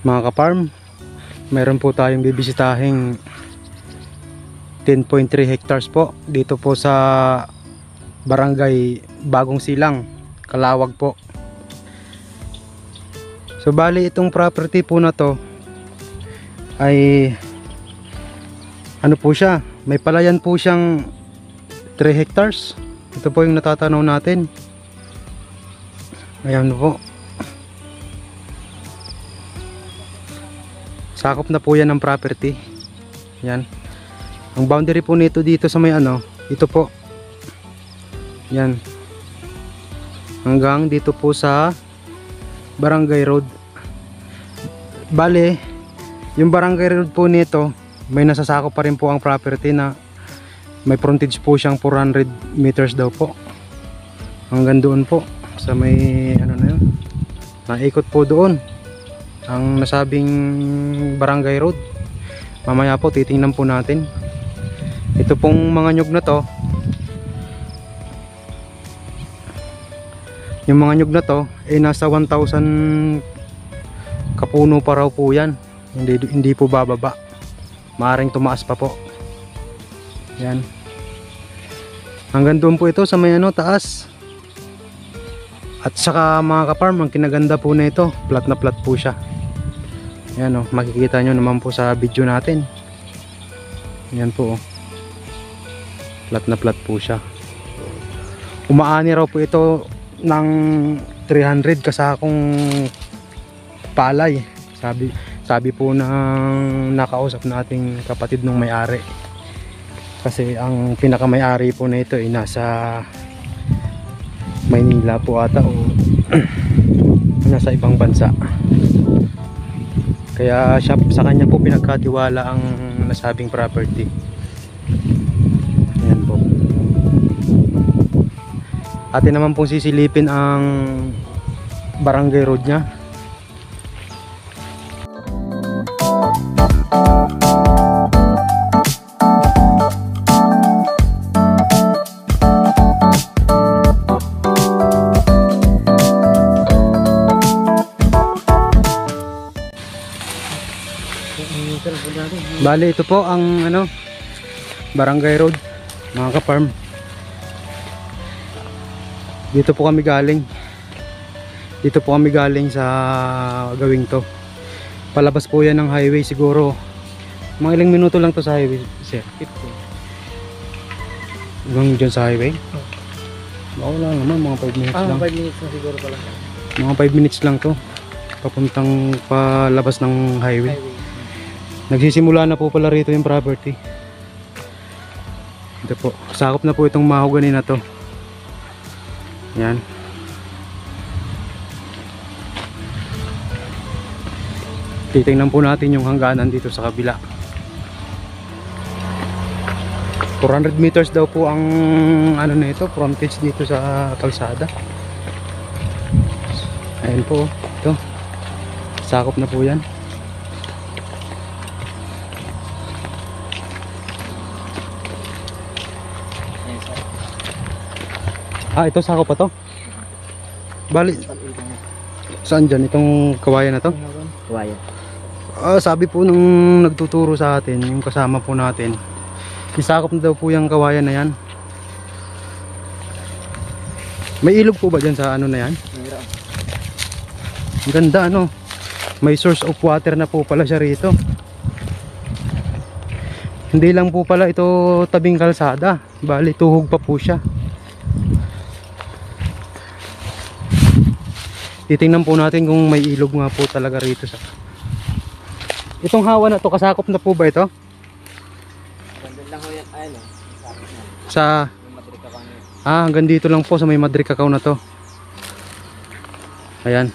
Mga ka-farm, meron po tayong bibisitahing 10.3 hectares po dito po sa Barangay Bagong Silang, Calawag po. So bali itong property po na to ay ano po siya, may palayan po siyang 3 hectares. Ito po yung natatanaw natin. Ayan po. Sakop na po yan ng property. Yan. Ang boundary po nito dito sa may ano, ito po. Yan. Hanggang dito po sa Barangay Road. Bale, yung Barangay Road po nito, may nasasakop pa rin po ang property na may frontage po siyang 400 meters daw po. Hanggang doon po sa may ano na yun. Naikot po doon ang nasabing Barangay Road. Mamaya po titingnan po natin. Ito pong mga nyug na to, yung mga nyug na to ay nasa 1,000 kapuno pa raw po yan. Hindi po bababa. Maaring tumaas pa po. Yan. Hanggang doon po ito sa may ano, taas. At saka mga ka-farm, ang kinaganda po na ito, flat na flat po siya. Yan o, makikita nyo naman po sa video natin. Yan po o. Flat na flat po siya. Umaani raw po ito ng 300 kasakong palay. Sabi po ng nakausap nating kapatid nung may-ari. Kasi ang pinaka-may-ari po na ito ay nasa Maynila po ata o nasa ibang bansa. Kaya siya, sa kanya po pinagkatiwala ang nasabing property. Ayan po. Atin naman pong sisilipin ang Barangay Road niya. Bali ito po ang ano, Barangay Road, mga ka-farm. Dito po kami galing. Dito po kami galing sa gawing to. Palabas po yan ng highway siguro. Mga ilang minuto lang to sa highway, sir. Hanggang dyan sa highway? Baka lang naman, mga 5 minutes lang. 5 minutes na siguro pala. Mga 5 minutes lang to. Papuntang palabas ng highway. Nagsisimula na po pala rito yung property. Ito po, sakop na po itong mahogany na to. Yan. Titingnan po natin yung hangganan dito sa kabila. 400 meters daw po ang ano na ito, frontage dito sa kalsada. Ayan po, ito. Sakop na po yan. Ito sakop pa to. Bali, saan dyan? Itong kawayan na to? Kawayan. Sabi po nung nagtuturo sa atin, yung kasama po natin, isakop na daw po yung kawayan na yan. May ilog po ba dyan sa ano na yan? Ang ganda ano. May source of water na po pala siya rito. Hindi lang po pala ito tabing kalsada. Bali, tuhog pa po siya. Titingnan po natin kung may ilog nga po talaga rito sa... Itong hawa na to, kasakop na po ba ito? Ganda lang ho yan. Ayun o. Sa... hanggang dito lang po sa may Madre Cacao na to. Ayan.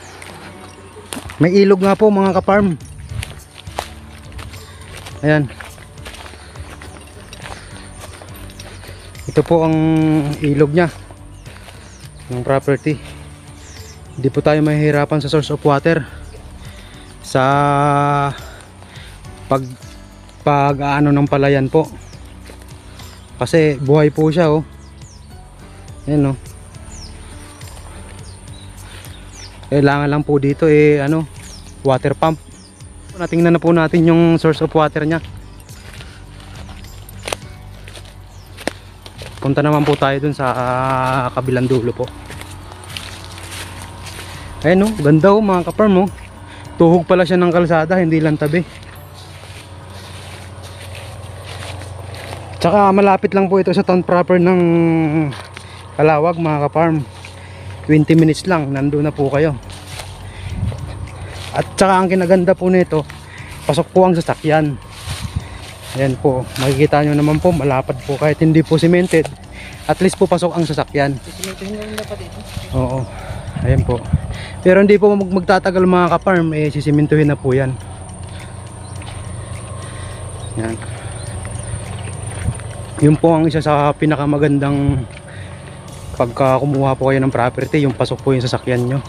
May ilog nga po mga ka-farm. Ayan. Ito po ang ilog nya ng property. Hindi po tayo mahihirapan sa source of water sa pag ano ng palayan po, kasi buhay po siya oh. Ayan oh. Kailangan lang po dito ano, water pump Natingnan na po natin yung source of water niya. Punta naman po tayo dun sa kabilang dulo po. Ayun oh, ganda oh mga ka-farm oh. Tuhog pala siya ng kalsada, hindi lang tabi. Tsaka malapit lang po ito sa town proper ng Calawag mga ka-farm. 20 minutes lang, nandun na po kayo. At tsaka ang kinaganda po nito, pasok po ang sasakyan. Ayan po, makikita nyo naman po, malapad po kahit hindi po cemented. At least po pasok ang sasakyan. Simentohin na rin dapat ito. Oo, ayan po. Pero hindi po magtatagal mga ka-farm, eh sisimintuhin na po yan. Yan. Yun po ang isa sa pinakamagandang pagka kumuha po kayo ng property, yung pasok po yung sasakyan nyo.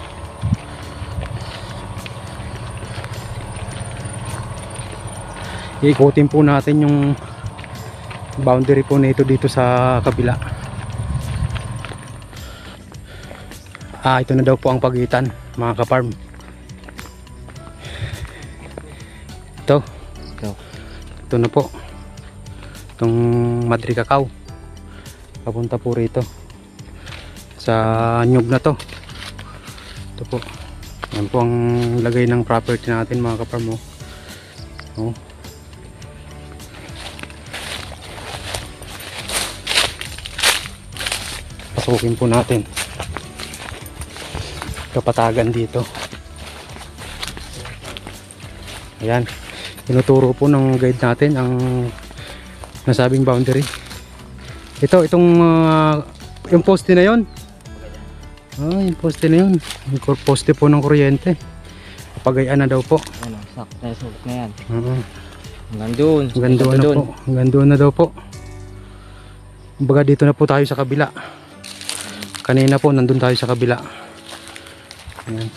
Iikutin po natin yung boundary po nito dito sa kabila. Ito na daw po ang pagitan mga ka-farm. Ito na po itong Madre Cacao papunta po rito sa nyug na to. Ito po, yan po ang lagay ng property natin mga ka-farm. Oh. Pasukin po natin kapatagan dito. Ayan, tinuturo po ng guide natin ang nasabing boundary. Itong yung poste na yon. Yung poste na yun, yung poste po ng kuryente. Papagayaan na daw po. Ano, sakto na sulok na yan. Hanggang Hanggang doon na po. Hanggang doon na daw po. Kumbaga dito na po tayo sa kabila. Kanina po nandun tayo sa kabila. Ayan.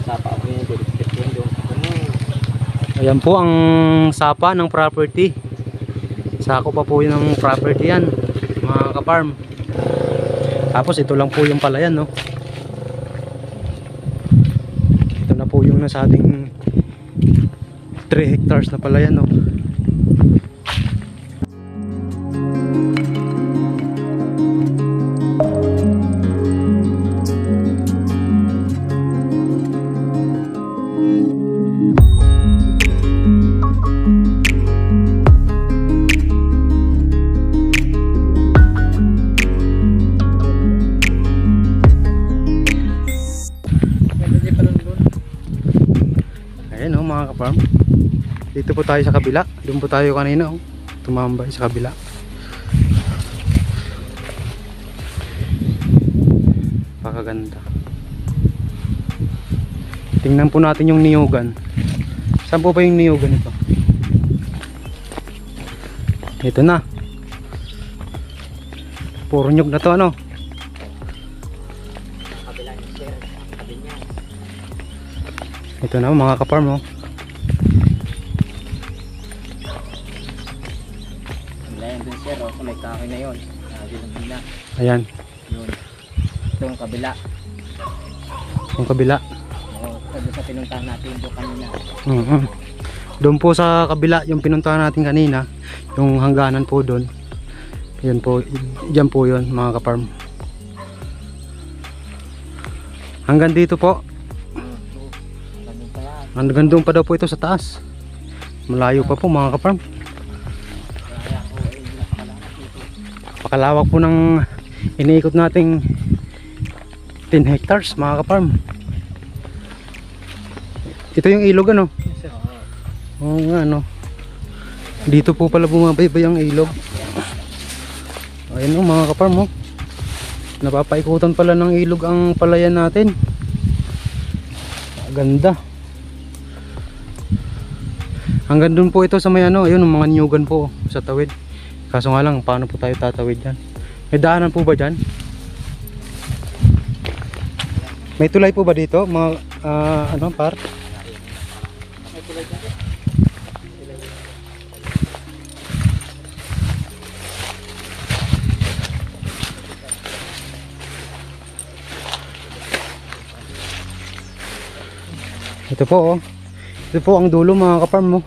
Sapa ako yung doon. Ayan po ang sapa ng property. Sako pa po yun ng property yan mga ka-farm. Tapos ito lang po yung palayan, no? Ito na po yung nasabing 3 hectares na palayan, no? Ayan oh mga ka-farm. Dito po tayo sa kabila. Doon po tayo kanina oh. Tumambay sa kabila. Pakaganda. Tingnan po natin yung niyugan. Saan po ba yung niyugan ito? Ito na. Puro nyug na to ano. Kabila ni sir. Kabila niya. Ito na mga ka-farm oh. Layan dun sir, sa may kahoy na yun. Bilang na. Ayan. Yun. Itong kabila. Yung kabila. Oo, doon sa pinuntahan natin doon kanina. Doon po sa kabila yung pinuntahan natin kanina, yung hangganan po doon. Yan po, diyan po yun mga ka-farm. Hanggang dito po. Ganun pa yan. Hanggang doon pa daw po ito sa taas. Malayo pa po mga ka-farm. Kaya ako ay nakakalakas dito. Pakalawak po ng iniikot nating 10 hectares mga ka-farm. Ito yung ilog ano? Sir, Oo nga ano. Dito po pala bumabaybay ang ilog. Ayun o mga ka-farm oh. Napapaikutan pala ng ilog ang palayan natin. Ganda. Hanggang dun po ito sa may ano, ayun mga nyugan po sa tawid. Kaso nga lang paano po tayo tatawid yan? May daanan po ba dyan? May tulay po ba dito? Mga ano par? may tulad na rin. Ito po oh. Ito po ang dulo mga kaparm mo.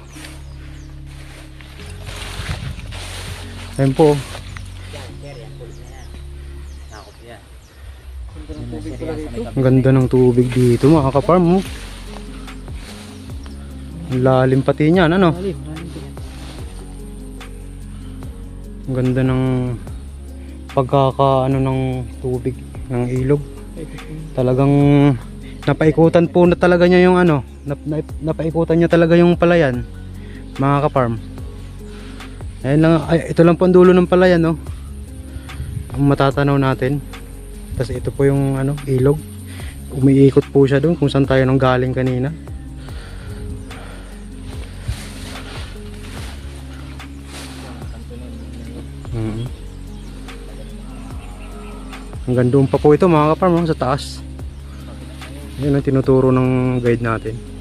Ayan po. Yan, sir, yan. Pulis na yan. Nakop yan. Ang ganda ng tubig dito mga kaparm mo. Ang lalim pati niyan ano. Ang ganda ng pagkakaano ng tubig ng ilog. Talagang napaikutan po na talaga niya yung ano, napaikutan niya talaga yung palayan mga kaparm. Ayun lang, ito lang po ang dulo ng palayan no. Ang matatanaw natin. Tapos ito po yung ano, ilog. Umiikot po siya doon kung saan tayo nang galing kanina. Hanggang doon pa po ito mga kaparm sa taas. Yan ang tinuturo ng guide natin.